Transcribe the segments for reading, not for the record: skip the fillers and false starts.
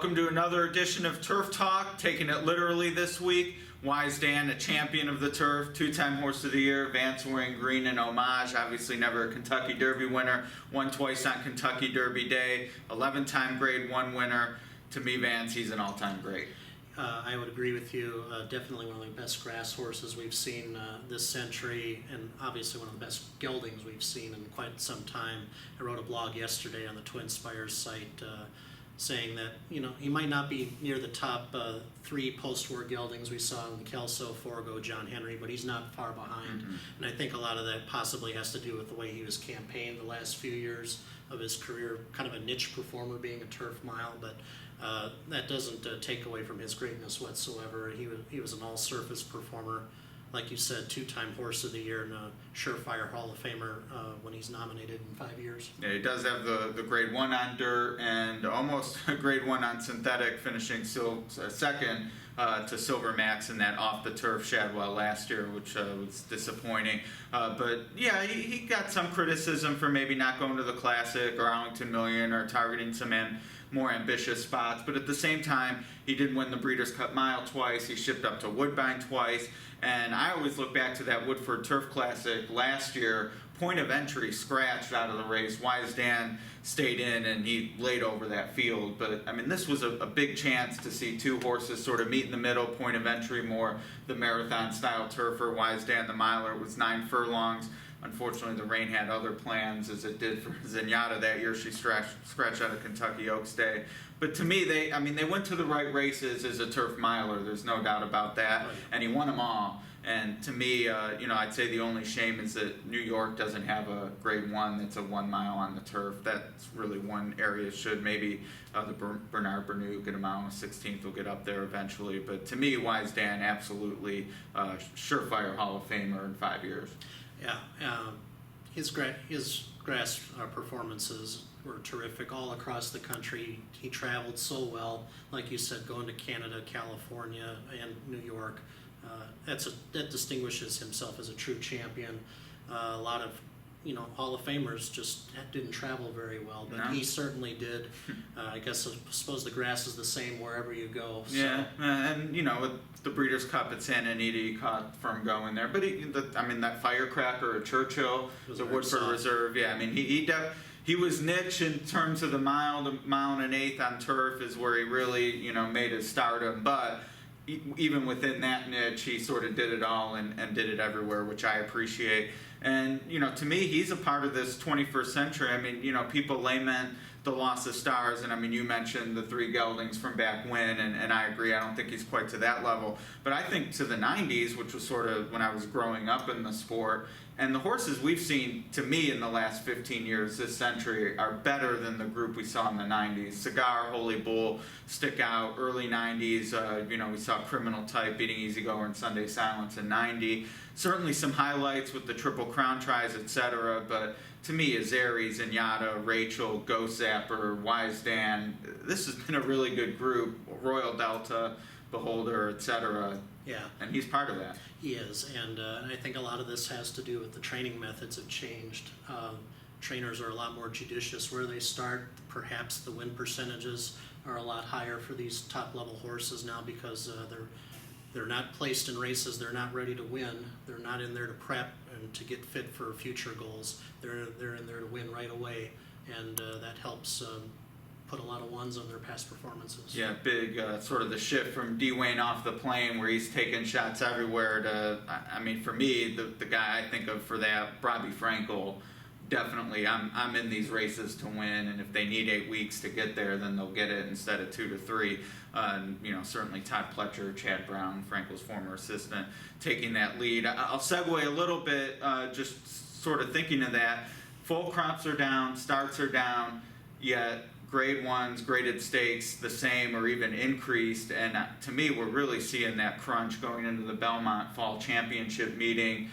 Welcome to another edition of Turf Talk, taking it literally this week. Wise Dan, a champion of the turf, two-time Horse of the Year, Vance wearing green in homage, obviously never a Kentucky Derby winner, won twice on Kentucky Derby Day, 11-time Grade 1 winner. To me, Vance, he's an all-time great. I would agree with you. Definitely one of the best grass horses we've seen this century, and obviously one of the best geldings we've seen in quite some time. I wrote a blog yesterday on the Twin Spires site saying that, you know, he might not be near the top three post-war geldings we saw in Kelso, Forego, John Henry, but he's not far behind. And I think a lot of that possibly has to do with the way he was campaigned the last few years of his career, kind of a niche performer being a turf mile, but that doesn't take away from his greatness whatsoever. He was an all-surface performer, like you said, two-time Horse of the Year and a surefire Hall of Famer when he's nominated in 5 years. Yeah, he does have the Grade 1 on dirt and almost a Grade 1 on synthetic, finishing second to Silver Max in that off-the-turf Shadwell last year, which was disappointing. But yeah, he got some criticism for maybe not going to the Classic or Arlington Million or targeting some more ambitious spots, but at the same time, he did win the Breeders' Cup Mile twice. He shipped up to Woodbine twice, and I always look back to that Woodford Turf Classic last year. Point of entry scratched out of the race. Wise Dan stayed in and he laid over that field. But I mean, this was a big chance to see two horses sort of meet in the middle. Point of entry more the marathon style turfer. Wise Dan, the miler, was 9 furlongs. Unfortunately, the rain had other plans, as it did for Zenyatta that year. She scratched out of Kentucky Oaks Day. But to me, they went to the right races as a turf miler. There's no doubt about that. And he won them all. And to me, I'd say the only shame is that New York doesn't have a Grade 1 that's a 1 mile on the turf. That's really one area should. Maybe the Bernard Bernoux get a mile and a 16th will get up there eventually. But to me, Wise Dan, absolutely surefire Hall of Famer in 5 years. Yeah, his grass performances were terrific all across the country. He traveled so well, like you said, going to Canada, California, and New York. That distinguishes himself as a true champion. A lot of Hall of Famers just didn't travel very well, but he certainly did. I suppose the grass is the same wherever you go. So. Yeah, and with the Breeders' Cup at Santa Anita, he caught firm going there. But that Firecracker at Churchill, the Woodford Reserve. Yeah, I mean he was niche in terms of the mile and an eighth on turf is where he really made his stardom, but. Even within that niche, he sort of did it all and did it everywhere, which I appreciate. And, to me, he's a part of this 21st century. I mean, people lament the loss of stars, and you mentioned the three geldings from back when, and I agree, I don't think he's quite to that level. But I think to the 90s, which was sort of when I was growing up in the sport, and the horses we've seen, to me, in the last 15 years, this century, are better than the group we saw in the 90s. Cigar, Holy Bull stick out. Early 90s, we saw Criminal Type beating Easy Goer and Sunday Silence in 90. Certainly some highlights with the Triple Crown tries, etc. But to me, Azeri, Zenyatta, Rachel, Ghost Zapper, Wise Dan, this has been a really good group. Royal Delta, Beholder, etc. Yeah, and he's part of that. He is, and I think a lot of this has to do with the training methods have changed. Trainers are a lot more judicious where they start. Perhaps the win percentages are a lot higher for these top-level horses now because they're not placed in races. They're not ready to win. They're not in there to prep and to get fit for future goals. They're in there to win right away, and that helps. Put a lot of ones on their past performances. Yeah, big sort of the shift from Dwayne off the plane where he's taking shots everywhere to, for me, the guy I think of for that, Robbie Frankel, definitely I'm in these races to win, and if they need 8 weeks to get there, then they'll get it instead of 2 to 3. Certainly Todd Pletcher, Chad Brown, Frankel's former assistant, taking that lead. I'll segue a little bit, just sort of thinking of that. Full crops are down, starts are down, yet Grade 1s, graded stakes, the same or even increased, and to me, we're really seeing that crunch going into the Belmont Fall Championship meeting,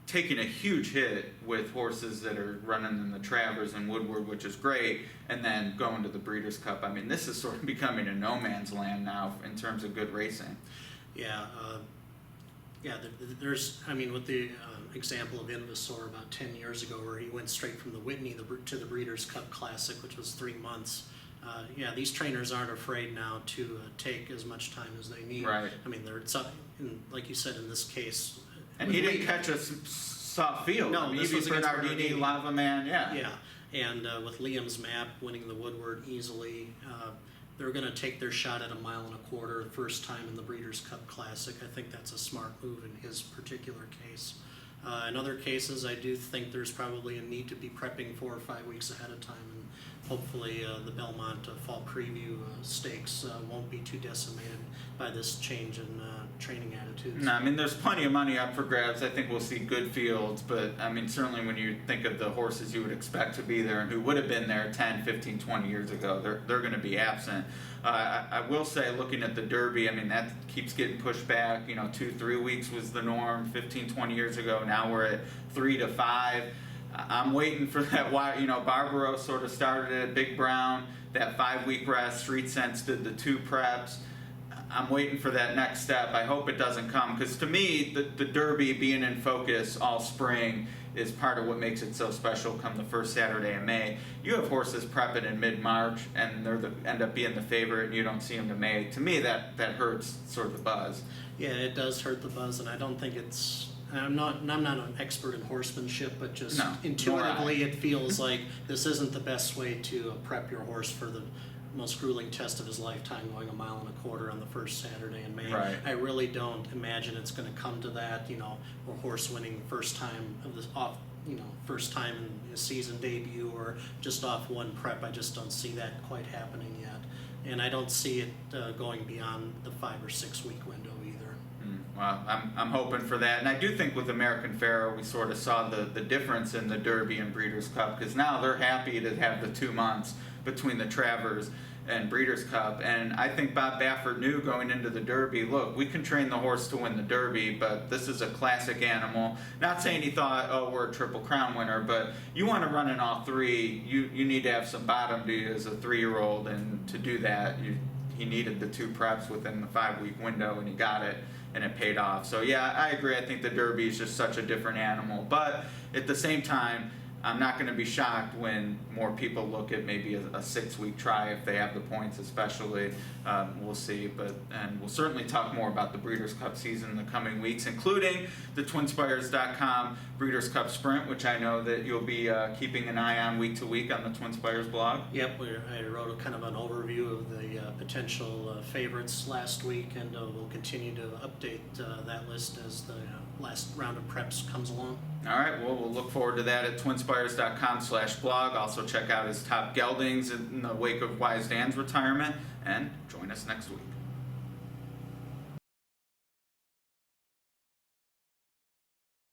taking a huge hit with horses that are running in the Travers and Woodward, which is great, and then going to the Breeders' Cup. This is sort of becoming a no man's land now in terms of good racing. Yeah, there's, with the example of Invasor about 10 years ago where he went straight from the Whitney to the Breeders' Cup Classic, which was 3 months, Yeah, these trainers aren't afraid now to take as much time as they need. Right. I mean, like you said in this case. And he didn't catch a soft field. No, I mean, this he was beat against Bernardini, Bernardini. Lava Man, yeah. Yeah, and with Liam's map winning the Woodward easily, they're going to take their shot at 1.25 miles, first time in the Breeders' Cup Classic. I think that's a smart move in his particular case. In other cases, I do think there's probably a need to be prepping 4 or 5 weeks ahead of time, and hopefully the Belmont Fall Preview Stakes won't be too decimated by this change in training attitudes. No, I mean, there's plenty of money up for grabs. I think we'll see good fields, but I mean, certainly when you think of the horses you would expect to be there and who would have been there 10, 15, 20 years ago, they're going to be absent. I will say, looking at the Derby, I mean, that keeps getting pushed back. 2-3 weeks was the norm 15, 20 years ago. Now we're at 3 to 5. I'm waiting for that. Barbaro sort of started at Big Brown, that 5-week rest. Street Sense did the 2 preps. I'm waiting for that next step. I hope it doesn't come, because to me, the Derby being in focus all spring is part of what makes it so special come the first Saturday in May. You have horses prepping in mid-March, and end up being the favorite, and you don't see them to May. To me, that hurts sort of the buzz. Yeah, it does hurt the buzz, and I don't think it's... I'm not an expert in horsemanship, but just intuitively it feels like this isn't the best way to prep your horse for the most grueling test of his lifetime, going 1.25 miles on the first Saturday in May. Right. I really don't imagine it's going to come to that, or horse winning first time of this first time in his season debut, or just off one prep. I just don't see that quite happening yet, and I don't see it going beyond the 5 or 6 week window either. Well, I'm hoping for that, and I do think with American Pharoah we sort of saw the difference in the Derby and Breeders' Cup, because now they're happy to have the 2 months between the Travers and Breeders' Cup, and I think Bob Baffert knew going into the Derby, look, we can train the horse to win the Derby, but this is a classic animal. Not saying he thought, oh, we're a Triple Crown winner, but you want to run in all 3, you need to have some bottom to you as a 3-year-old, and to do that, he needed the 2 preps within the 5-week window, and he got it, and it paid off. So yeah, I agree. I think the Derby is just such a different animal, but at the same time, I'm not going to be shocked when more people look at maybe a 6-week try if they have the points, especially. We'll see, and we'll certainly talk more about the Breeders' Cup season in the coming weeks, including the TwinSpires.com Breeders' Cup Sprint, which I know that you'll be keeping an eye on week to week on the TwinSpires blog. Yep, I wrote a kind of an overview of the potential favorites last week, and we'll continue to update that list as the last round of preps comes along. All right, well, we'll look forward to that at twinspires.com/blog. Also check out his top geldings in the wake of Wise Dan's retirement, and join us next week.